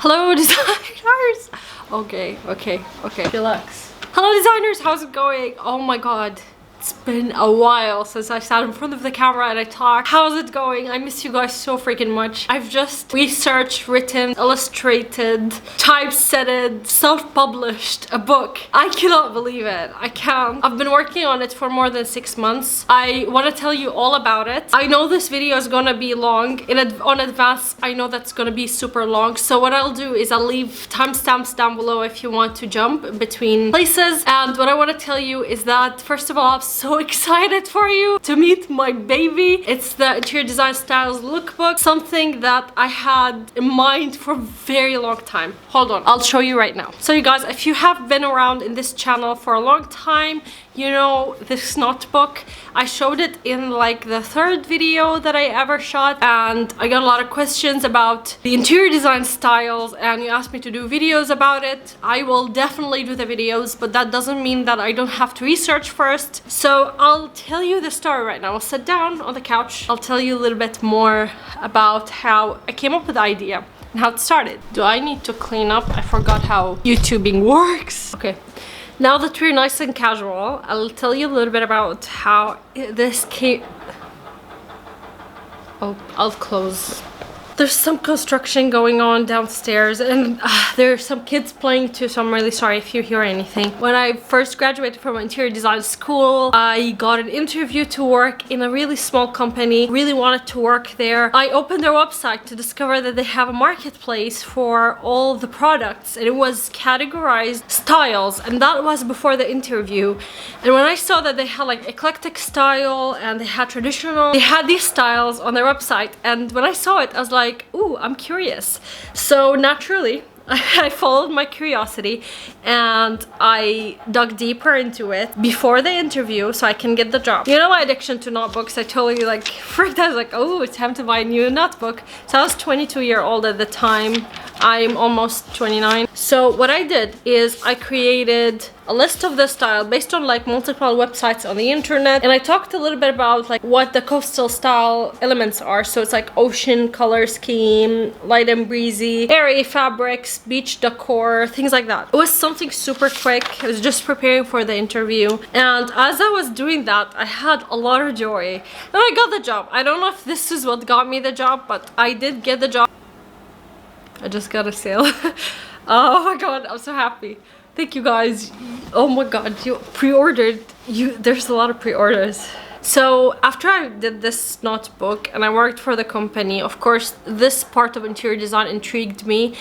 Hello designers. Okay. Relax. Hello designers, how's it going? Oh my god. It's been a while since I sat in front of the camera and I talked. How's it going? I miss you guys so freaking much. I've just researched, written, illustrated, typesetted, self-published a book. I cannot believe it. I can't. I've been working on it for more than 6 months. I want to tell you all about it. I know this video is gonna be long. On advance, I know that's gonna be super long. So what I'll do is I'll leave timestamps down below if you want to jump between places. And what I want to tell you is that, first of all, I'm so excited for you to meet my baby. It's the Interior Design Styles Lookbook, something that I had in mind for a very long time. Hold on, I'll show you right now. So you guys, if you have been around in this channel for a long time, you know this notebook. I showed it in like the 3rd video that I ever shot, and I got a lot of questions about the interior design styles, and you asked me to do videos about it. I will definitely do the videos, but that doesn't mean that I don't have to research first. So I'll tell you the story right now. I'll sit down on the couch. I'll tell you a little bit more about how I came up with the idea and how it started. Do I need to clean up? I forgot how YouTubing works. Okay. Now that we're nice and casual, I'll tell you a little bit about how this came. Oh, I'll close. There's some construction going on downstairs, and there's some kids playing too, so I'm really sorry if you hear anything. When I first graduated from interior design school, I got an interview to work in a really small company. Really wanted to work there. I opened their website to discover that they have a marketplace for all the products, and it was categorized styles, and that was before the interview. And when I saw that they had like eclectic style and they had traditional, they had these styles on their website, and when I saw it, I was like, ooh, I'm curious. So naturally, I followed my curiosity and I dug deeper into it before the interview so I can get the job. You know my addiction to notebooks, I totally like freaked out. I was like, oh, it's time to buy a new notebook. So I was 22-year old at the time. I'm almost 29. So what I did is I created a list of the style based on like multiple websites on the internet, and I talked a little bit about like what the coastal style elements are. So it's like ocean color scheme, light and breezy, airy fabrics, beach decor, things like that. It was something super quick. I was just preparing for the interview, and as I was doing that, I had a lot of joy and I got the job. I don't know if this is what got me the job, but I did get the job. I just got a sale. Oh my god, I'm so happy. Thank you guys. Oh my god, you pre-ordered. There's a lot of pre-orders. So after I did this notebook and I worked for the company, of course this part of interior design intrigued me,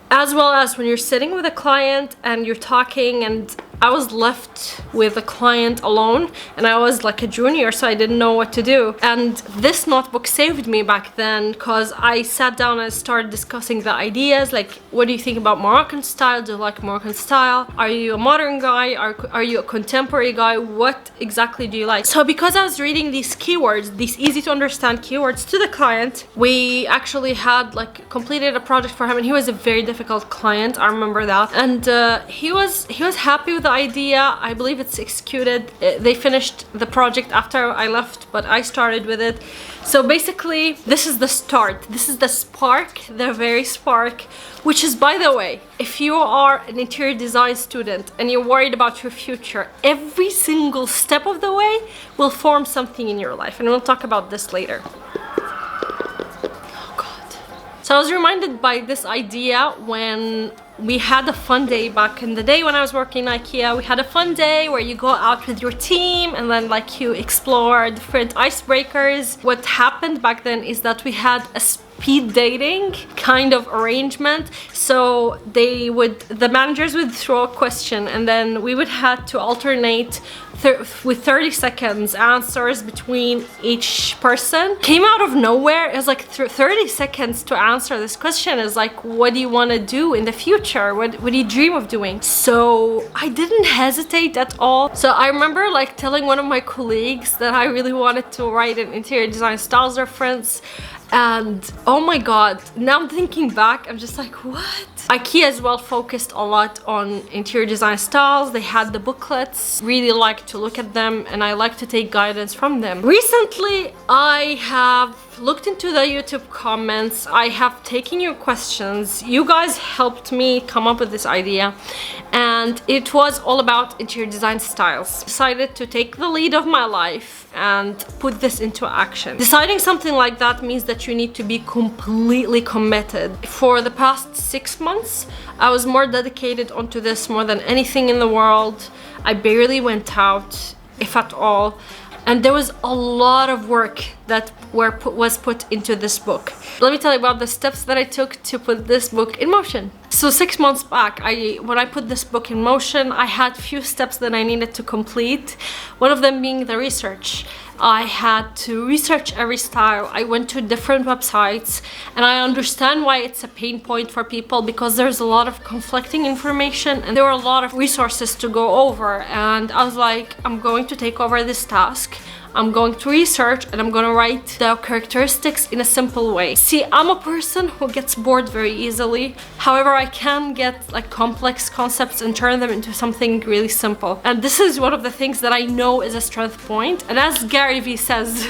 as well as when you're sitting with a client and you're talking, and I was left with a client alone and I was like a junior, so I didn't know what to do. And this notebook saved me back then, because I sat down and started discussing the ideas, like, what do you think about Moroccan style? Do you like Moroccan style? Are you a modern guy? Are you a contemporary guy? What exactly do you like? So because I was reading these keywords, these easy to understand keywords to the client, we actually had like completed a project for him, and he was a very difficult client, I remember that. And he was happy with the idea. I believe it's executed. They finished the project after I left, but I started with it. So basically, this is the start. This is the spark, the very spark, which is, by the way, if you are an interior design student and you're worried about your future, every single step of the way will form something in your life, and we'll talk about this later. So I was reminded by this idea when we had a fun day back in the day when I was working in IKEA. We had a fun day where you go out with your team and then like you explore different icebreakers. What happened back then is that we had a speed dating kind of arrangement. So the managers would throw a question, and then we would have to alternate with 30 seconds answers between each person. Came out of nowhere. It was like 30 seconds to answer this question is like, what do you want to do in the future? What do you dream of doing? So I didn't hesitate at all. So I remember like telling one of my colleagues that I really wanted to write an interior design styles reference. And oh my god, now I'm thinking back, I'm just like, what? IKEA as well focused a lot on interior design styles. They had the booklets, really like to look at them, and I like to take guidance from them. Recently, I have looked into the YouTube comments. I have taken your questions. You guys helped me come up with this idea, and it was all about interior design styles. Decided to take the lead of my life and put this into action. Deciding something like that means that you need to be completely committed. For the past 6 months, I was more dedicated onto this more than anything in the world. I barely went out, if at all. And there was a lot of work that was put into this book. Let me tell you about the steps that I took to put this book in motion. So 6 months back, when I put this book in motion, I had few steps that I needed to complete. One of them being the research. I had to research every style. I went to different websites, and I understand why it's a pain point for people, because there's a lot of conflicting information and there were a lot of resources to go over. And I was like, I'm going to take over this task. I'm going to research and I'm gonna write the characteristics in a simple way. See, I'm a person who gets bored very easily. However, I can get like complex concepts and turn them into something really simple. And this is one of the things that I know is a strength point. And as Gary Vee says,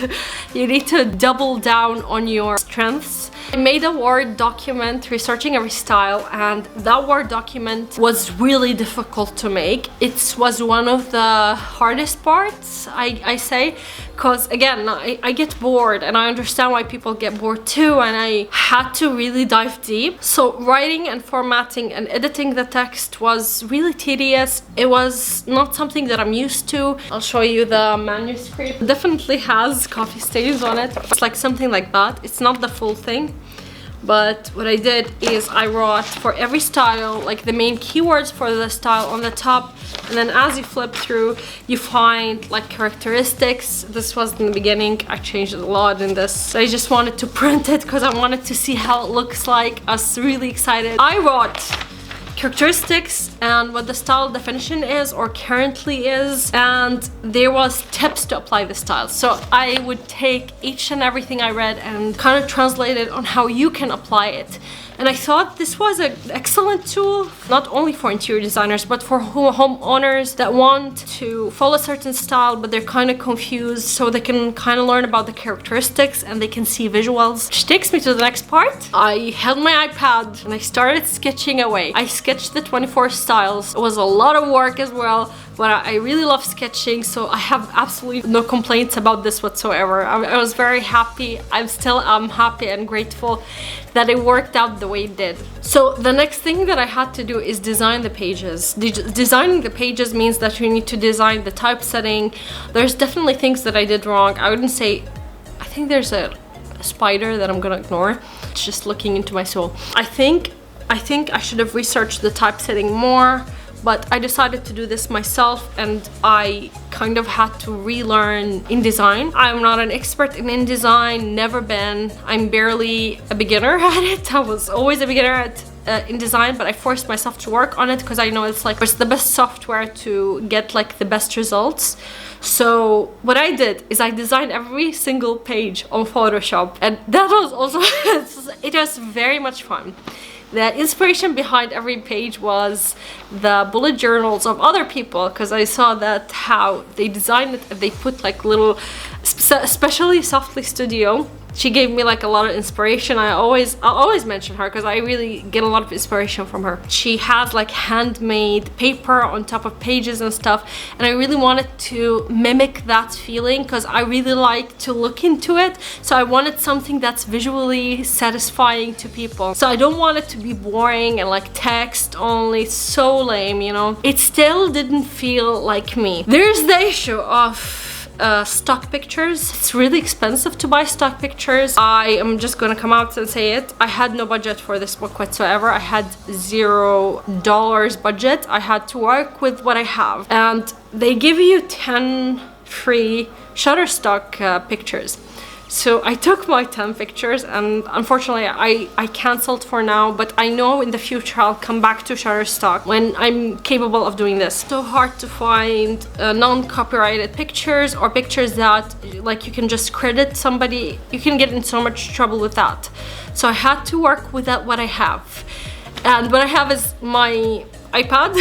you need to double down on your strengths. I made a Word document researching every style, and that Word document was really difficult to make. It was one of the hardest parts, I say, because again, I get bored, and I understand why people get bored too, and I had to really dive deep. So writing and formatting and editing the text was really tedious. It was not something that I'm used to. I'll show you the manuscript. It definitely has coffee stains on it. It's like something like that. It's not the full thing. But what I did is I wrote for every style like the main keywords for the style on the top, and then as you flip through you find like characteristics. This was in the beginning. I changed a lot in this. I just wanted to print it because I wanted to see how it looks like. I was really excited. I wrote characteristics and what the style definition is or currently is, and there was tips to apply the style. So I would take each and everything I read and kind of translate it on how you can apply it. And I thought this was an excellent tool, not only for interior designers, but for homeowners that want to follow a certain style, but they're kind of confused, so they can kind of learn about the characteristics and they can see visuals. Which takes me to the next part. I held my iPad and I started sketching away. I sketched the 24 styles. It was a lot of work as well, but I really love sketching, so I have absolutely no complaints about this whatsoever. I was very happy. I'm happy and grateful that it worked out the way it did. So the next thing that I had to do is design the pages. Designing the pages means that you need to design the typesetting. There's definitely things that I did wrong. I wouldn't say, I think there's a spider that I'm gonna ignore. It's just looking into my soul. I think I should have researched the typesetting more, but I decided to do this myself, and I kind of had to relearn InDesign. I'm not an expert in InDesign, never been. I'm barely a beginner at it. I was always a beginner at InDesign, but I forced myself to work on it because I know it's the best software to get like the best results. So what I did is I designed every single page on Photoshop, and that was also it was very much fun. The inspiration behind every page was the bullet journals of other people, because I saw that how they designed it and they put like little, especially Softly Studio. She gave me like a lot of inspiration. I'll always mention her because I really get a lot of inspiration from her. She has like handmade paper on top of pages and stuff, and I really wanted to mimic that feeling because I really like to look into it. So I wanted something that's visually satisfying to people. So I don't want it to be boring and like text only, so lame, you know. It still didn't feel like me. There's the issue of stock pictures. It's really expensive to buy stock pictures. I am just gonna come out and say it. I had no budget for this book whatsoever. I had $0 budget. I had to work with what I have, and they give you 10 free Shutterstock pictures. So I took my 10 pictures, and unfortunately I canceled for now, but I know in the future I'll come back to Shutterstock when I'm capable of doing this. So hard to find non-copyrighted pictures or pictures that like you can just credit somebody. You can get in so much trouble with that. So I had to work with what I have. And what I have is my iPad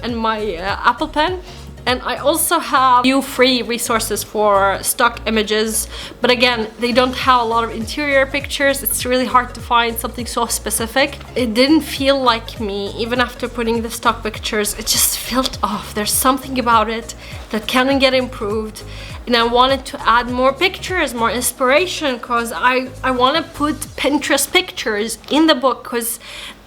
and my Apple Pen. And I also have few free resources for stock images, but again, they don't have a lot of interior pictures. It's really hard to find something so specific. It didn't feel like me, even after putting the stock pictures. It just felt off. There's something about it that can get improved, and I wanted to add more pictures, more inspiration, because I want to put Pinterest pictures in the book, because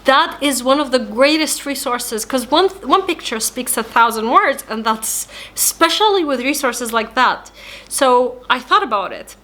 that is one of the greatest resources, because one picture speaks 1,000 words, and that's especially with resources like that. So I thought about it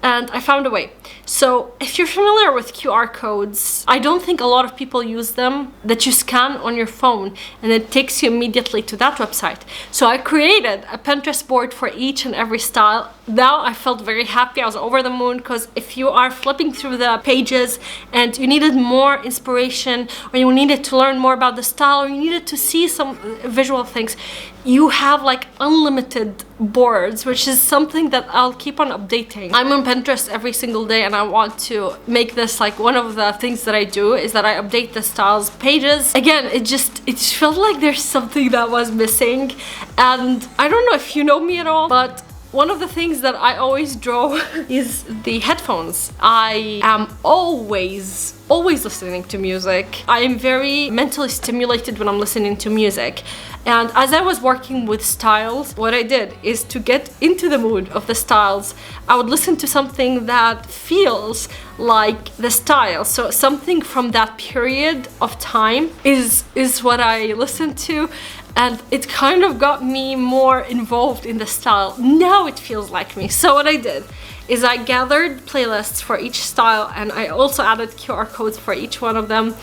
and I found a way. So if you're familiar with QR codes, I don't think a lot of people use them, that you scan on your phone and it takes you immediately to that website. So I created a Pinterest board for each and every style. Now I felt very happy. I was over the moon, because if you are flipping through the pages and you needed more inspiration, or you needed to learn more about the style, or you needed to see some visual things, you have like unlimited boards, which is something that I'll keep on updating. I'm on Pinterest every single day, and I want to make this like one of the things that I do, is that I update the styles pages. Again, it felt like there's something that was missing, and I don't know if you know me at all, but one of the things that I always draw is the headphones. I am always listening to music. I am very mentally stimulated when I'm listening to music. And as I was working with styles, what I did is, to get into the mood of the styles, I would listen to something that feels like the style. So something from that period of time is what I listen to. And it kind of got me more involved in the style. Now it feels like me. So what I did is I gathered playlists for each style, and I also added QR codes for each one of them.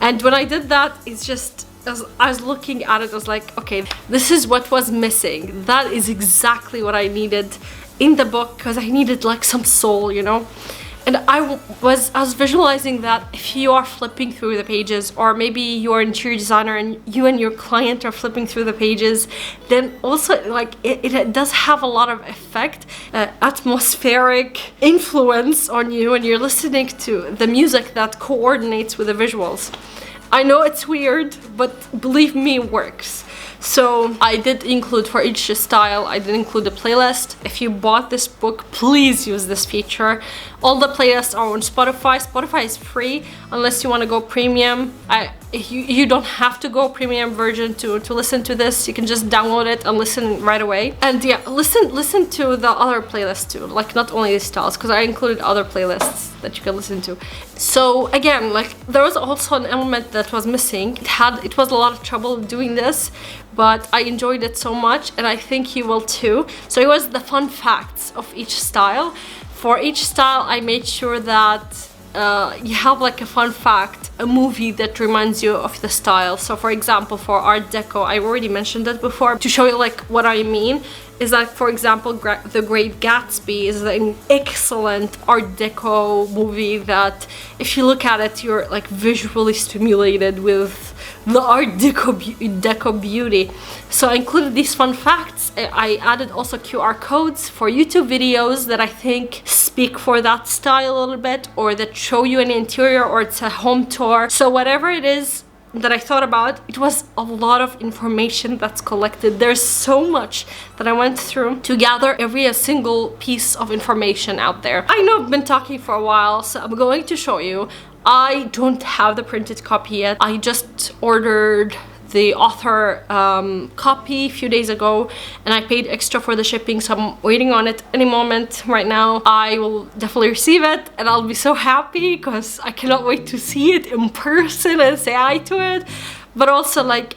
And when I did that, it's just, as I was looking at it, I was like, okay, this is what was missing. That is exactly what I needed in the book, because I needed like some soul, you know? And I was visualizing that if you are flipping through the pages, or maybe you're an interior designer and you and your client are flipping through the pages, then also like it does have a lot of effect, atmospheric influence on you, and you're listening to the music that coordinates with the visuals. I know it's weird, but believe me, it works. So I did include, for each style, I did include a playlist. If you bought this book, please use this feature. All the playlists are on Spotify. Spotify is free unless you want to go premium. You don't have to go premium version to listen to this. You can just download it and listen right away. And yeah, listen to the other playlists too, like not only the styles, because I included other playlists that you can listen to. So again, like there was also an element that was missing. It was a lot of trouble doing this, but I enjoyed it so much, and I think you will too. So it was the fun facts of each style. For each style, I made sure that you have like a fun fact, a movie that reminds you of the style. So for example, for Art Deco, I already mentioned that before. To show you like what I mean, is that, for example, The Great Gatsby is an excellent Art Deco movie that if you look at it, you're like visually stimulated with the Art Deco beauty. So I included these fun facts. I added also QR codes for YouTube videos that I think speak for that style a little bit, or that show you an interior, or it's a home tour. So whatever it is that I thought about, it was a lot of information that's collected. There's so much that I went through to gather a single piece of information out there. I know I've been talking for a while, so I'm going to show you. I don't have the printed copy yet. I just ordered the author copy a few days ago, and I paid extra for the shipping, so I'm waiting on it any moment. Right now I will definitely receive it, and I'll be so happy because I cannot wait to see it in person and say hi to it. But also, like,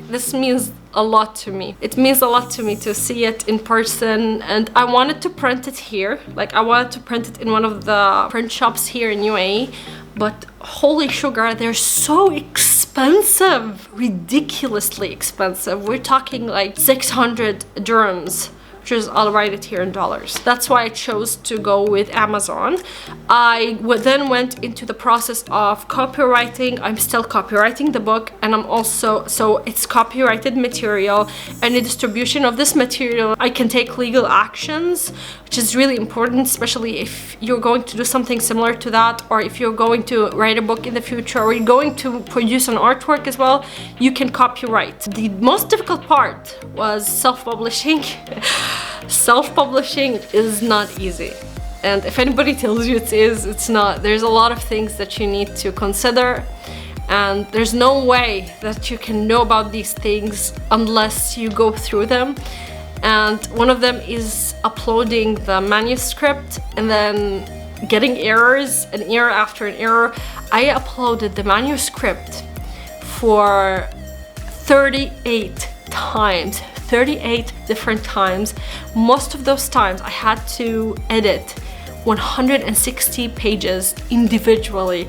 this means a lot to me. It means a lot to me to see it in person, and I wanted to print it here. Like, I wanted to print it in one of the print shops here in UAE, but holy sugar, they're so expensive, ridiculously expensive. We're talking like 600 dirhams, which is, I'll write it here in dollars. That's why I chose to go with Amazon. I then went into the process of copywriting. I'm still copywriting the book, and I'm also, so it's copyrighted material, and the distribution of this material, I can take legal actions, which which is really important, especially if you're going to do something similar to that, or if you're going to write a book in the future, or you're going to produce an artwork as well. You can copyright. The most difficult part was self-publishing. Self-publishing is not easy. And if anybody tells you it is, it's not. There's a lot of things that you need to consider, and there's no way that you can know about these things unless you go through them. And one of them is uploading the manuscript and then getting errors, an error after an error. I uploaded the manuscript for 38 times, 38 different times. Most of those times I had to edit 160 pages individually.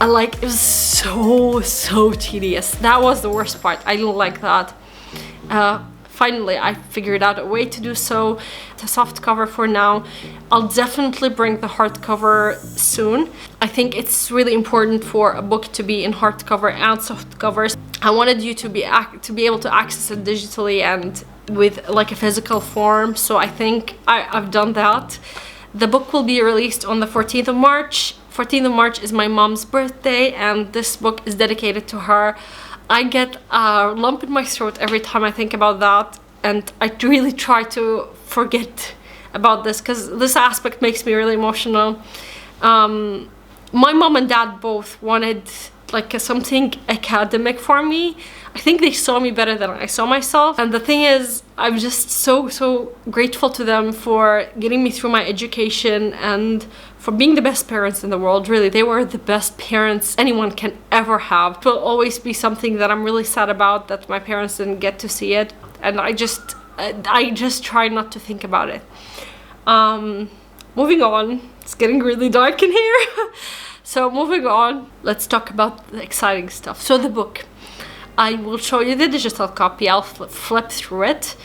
Like, it was so tedious. That was the worst part. I didn't like that. Finally, I figured out a way to do so. The soft cover for now. I'll definitely bring the hardcover soon. I think it's really important for a book to be in hardcover and soft covers. I wanted you to be able to access it digitally and with like a physical form. So I think I've done that. The book will be released on the 14th of March. 14th of March is my mom's birthday, and this book is dedicated to her. I get a lump in my throat every time I think about that, and I really try to forget about this because this aspect makes me really emotional. My mom and dad both wanted like something academic for me. I think they saw me better than I saw myself, and the thing is, I'm just so grateful to them for getting me through my education and for being the best parents in the world. Really, they were the best parents anyone can ever have. It will always be something that I'm really sad about, that my parents didn't get to see it, and I just try not to think about it. Moving on, it's getting really dark in here. So moving on, let's talk about the exciting stuff. So the book, I will show you the digital copy. I'll flip through it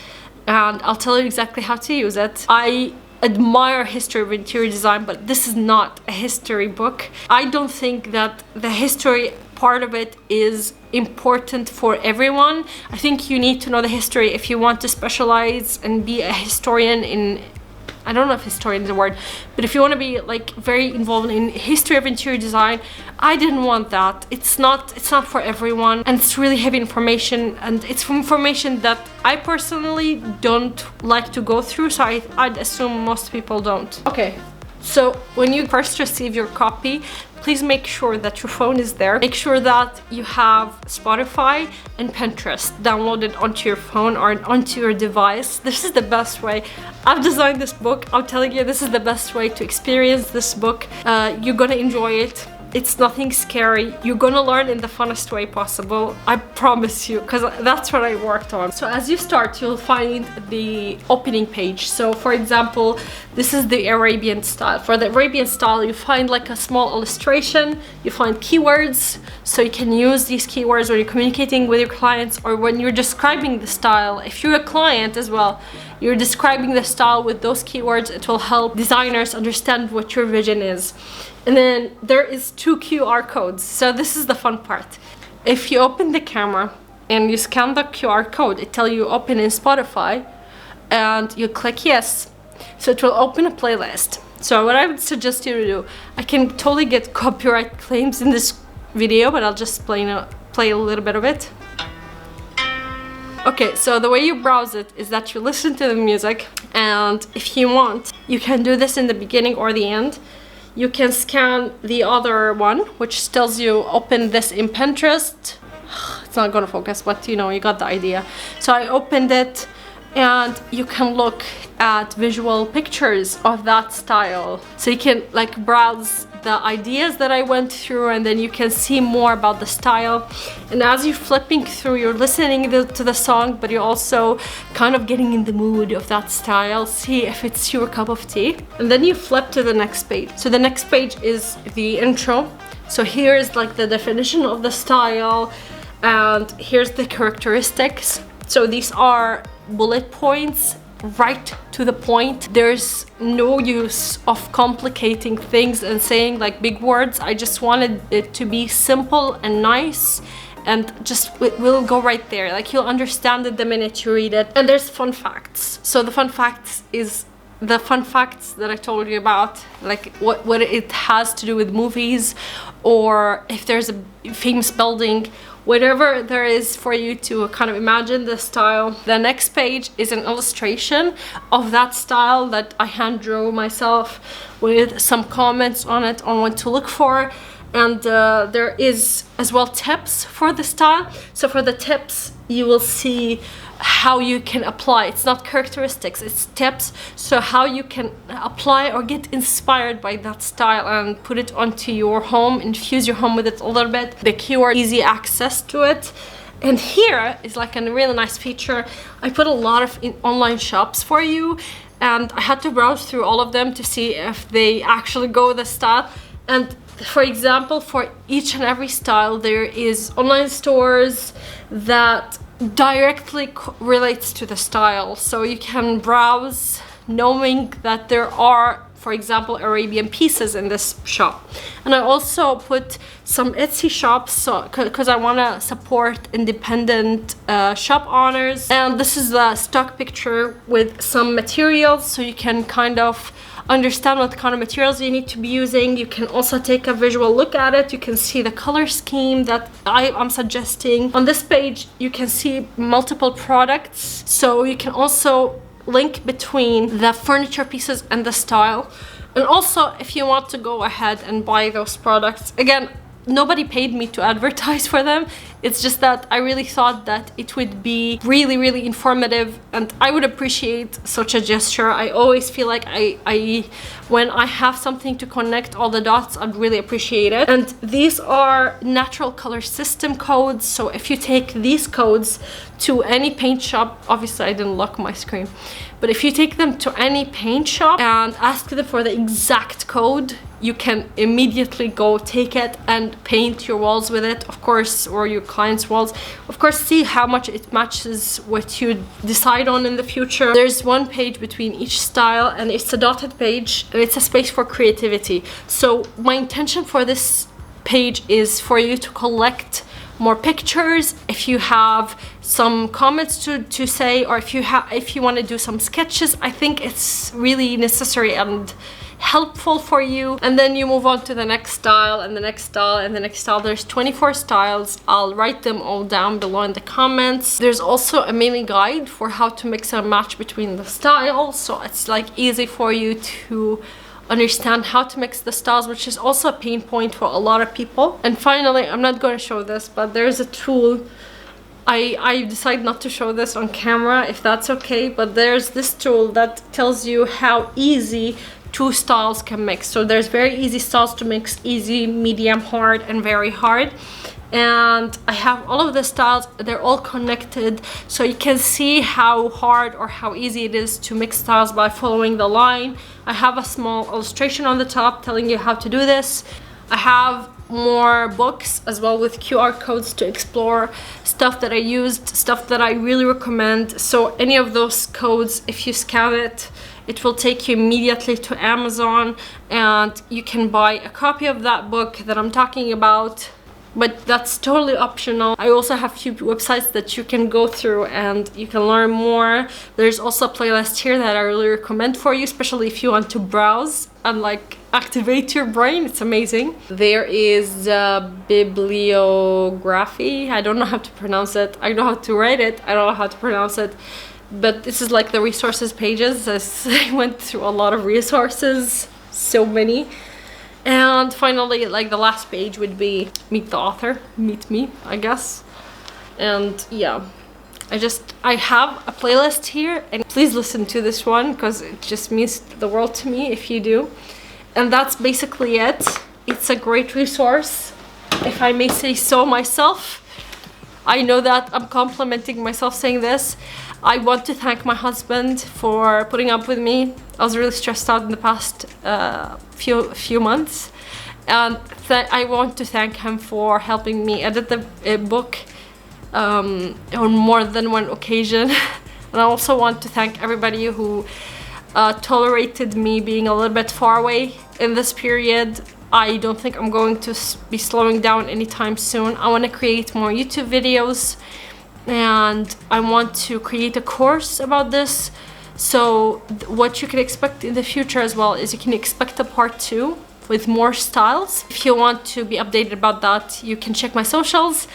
and I'll tell you exactly how to use it. I admire history of interior design, but this is not a history book. I don't think that the history part of it is important for everyone. I think you need to know the history if you want to specialize and be a historian in, I don't know if historian is a word, but if you want to be like very involved in history of interior design, I didn't want that. It's not for everyone, and it's really heavy information, and it's information that I personally don't like to go through, so I'd assume most people don't. Okay, so when you first receive your copy, please make sure that your phone is there. Make sure that you have Spotify and Pinterest downloaded onto your phone or onto your device. This is the best way. I've designed this book. I'm telling you, this is the best way to experience this book. You're gonna enjoy it. It's nothing scary. You're gonna learn in the funnest way possible. I promise you, because that's what I worked on. So as you start, you'll find the opening page. So for example, this is the Arabian style. For the Arabian style, you find like a small illustration, you find keywords, so you can use these keywords when you're communicating with your clients or when you're describing the style. If you're a client as well, you're describing the style with those keywords. It will help designers understand what your vision is. And then there is 2 QR codes. So this is the fun part. If you open the camera and you scan the QR code, it tells you open in Spotify, and you click yes. So it will open a playlist. So what I would suggest you to do, I can totally get copyright claims in this video, but I'll just play a little bit of it. Okay, so the way you browse it is that you listen to the music, and if you want, you can do this in the beginning or the end. You can scan the other one, which tells you open this in Pinterest. It's not gonna focus, but you know, you got the idea. So I opened it, and you can look at visual pictures of that style. So you can like browse the ideas that I went through, and then you can see more about the style. And as you're flipping through, you're listening to the song, but you're also kind of getting in the mood of that style, see if it's your cup of tea. And then you flip to the next page. So the next page is the intro. So here's like the definition of the style, and here's the characteristics. So these are bullet points, right to the point. There's no use of complicating things and saying like big words. I just wanted it to be simple and nice, and just it will go right there. Like, you'll understand it the minute you read it. And there's fun facts. So the fun facts is the fun facts that I told you about, like what it has to do with movies, or if there's a famous building, whatever there is for you to kind of imagine the style. The next page is an illustration of that style that I hand drew myself with some comments on it on what to look for. And there is as well tips for the style. So for the tips, you will see how you can apply. It's not characteristics, it's tips. So how you can apply or get inspired by that style and put it onto your home, infuse your home with it a little bit. The keyword, easy access to it. And here is like a really nice feature. I put a lot of online shops for you, and I had to browse through all of them to see if they actually go with the style. And for example, for each and every style, there is online stores that directly relates to the style. So you can browse knowing that there are, for example, Arabian pieces in this shop. And I also put some Etsy shops, so because I want to support independent shop owners. And this is the stock picture with some materials, so you can kind of understand what kind of materials you need to be using. You can also take a visual look at it. You can see the color scheme that I'm suggesting. On this page, you can see multiple products, so you can also link between the furniture pieces and the style. And also, if you want to go ahead and buy those products, again, nobody paid me to advertise for them. It's just that I really thought that it would be really, really informative, and I would appreciate such a gesture. I always feel like when I have something to connect all the dots, I'd really appreciate it. And these are natural color system codes. So if you take these codes to any paint shop, obviously I didn't lock my screen, but if you take them to any paint shop and ask them for the exact code, you can immediately go take it and paint your walls with it, of course, or your client's walls. Of course, see how much it matches what you decide on in the future. There's one page between each style, and it's a dotted page, and it's a space for creativity. So my intention for this page is for you to collect more pictures, if you have some comments to say, or if you want to do some sketches. I think it's really necessary and helpful for you. And then you move on to the next style, and the next style, and the next style. There's 24 styles. I'll write them all down below in the comments. There's also a mini guide for how to mix and match between the styles, so it's like easy for you to understand how to mix the styles, which is also a pain point for a lot of people. And finally, I'm not going to show this, but there's a tool. I decided not to show this on camera, if that's okay, but there's this tool that tells you how easy two styles can mix. So there's very easy styles to mix: easy, medium, hard, and very hard. And I have all of the styles, they're all connected, so you can see how hard or how easy it is to mix styles by following the line. I have a small illustration on the top telling you how to do this. I have more books as well with QR codes to explore stuff that I used, stuff that I really recommend. So any of those codes, if you scan it, it will take you immediately to Amazon, and you can buy a copy of that book that I'm talking about, but that's totally optional. I also have a few websites that you can go through and you can learn more. There's also a playlist here that I really recommend for you, especially if you want to browse and like activate your brain. It's amazing. There is bibliography. I don't know how to pronounce it. I know how to write it. I don't know how to pronounce it. But this is like the resources pages. I went through a lot of resources, so many. And finally, like the last page would be meet the author, meet me, I guess. And yeah, I have a playlist here, and please listen to this one because it just means the world to me if you do. And that's basically it. It's a great resource, if I may say so myself. I know that I'm complimenting myself saying this. I want to thank my husband for putting up with me. I was really stressed out in the past few months, and I want to thank him for helping me edit the book on more than one occasion. And I also want to thank everybody who tolerated me being a little bit far away in this period. I don't think I'm going to be slowing down anytime soon. I want to create more YouTube videos, and I want to create a course about this. So what you can expect in the future as well is you can expect a part 2 with more styles. If you want to be updated about that, you can check my socials.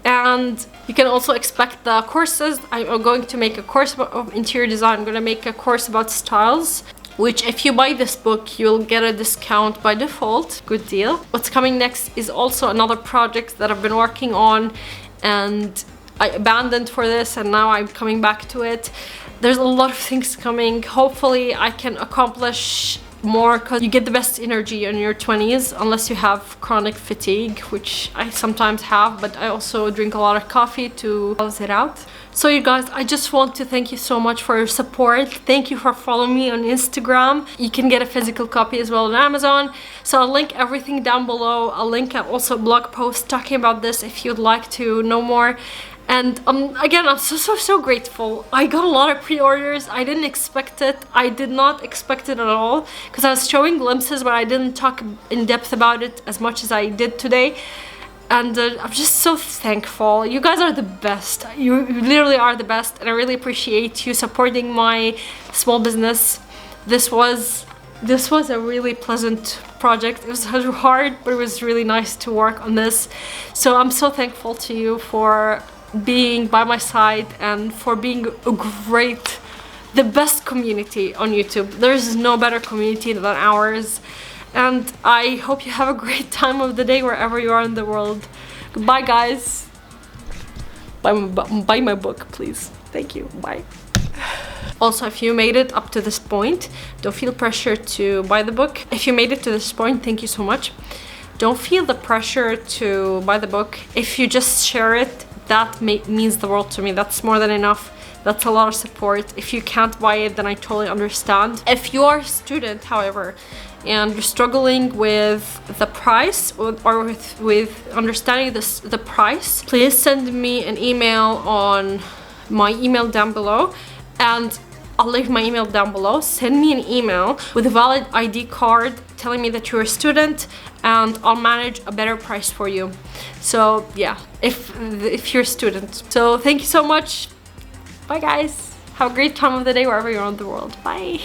And you can also expect the courses. I'm going to make a course of interior design. I'm going to make a course about styles, which if you buy this book, you'll get a discount by default. Good deal. What's coming next is also another project that I've been working on and I abandoned for this, and now I'm coming back to it. There's a lot of things coming. Hopefully I can accomplish more, because you get the best energy in your 20s unless you have chronic fatigue, which I sometimes have, but I also drink a lot of coffee to balance it out. So you guys, I just want to thank you so much for your support. Thank you for following me on Instagram. You can get a physical copy as well on Amazon. So I'll link everything down below. I'll link also a blog post talking about this if you'd like to know more. And again, I'm so grateful. I got a lot of pre-orders. I didn't expect it. I did not expect it at all, because I was showing glimpses, but I didn't talk in depth about it as much as I did today. And I'm just so thankful. You guys are the best. You literally are the best, and I really appreciate you supporting my small business. This was a really pleasant project. It was hard, but it was really nice to work on this. So I'm so thankful to you for being by my side and for being the best community on YouTube. There's no better community than ours. And I hope you have a great time of the day wherever you are in the world. Goodbye, guys. Buy my book, please. Thank you. Bye. Also, if you made it up to this point, don't feel pressure to buy the book. If you made it to this point, thank you so much. Don't feel the pressure to buy the book. If you just share it, that means the world to me. That's more than enough. That's a lot of support. If you can't buy it, then I totally understand. If you are a student, however, and you're struggling with the price or with understanding the price, please send me an email on my email down below, and I'll leave my email down below. Send me an email with a valid ID card telling me that you're a student, and I'll manage a better price for you. So yeah, if you're a student. So thank you so much. Bye guys. Have a great time of the day wherever you're in the world. Bye.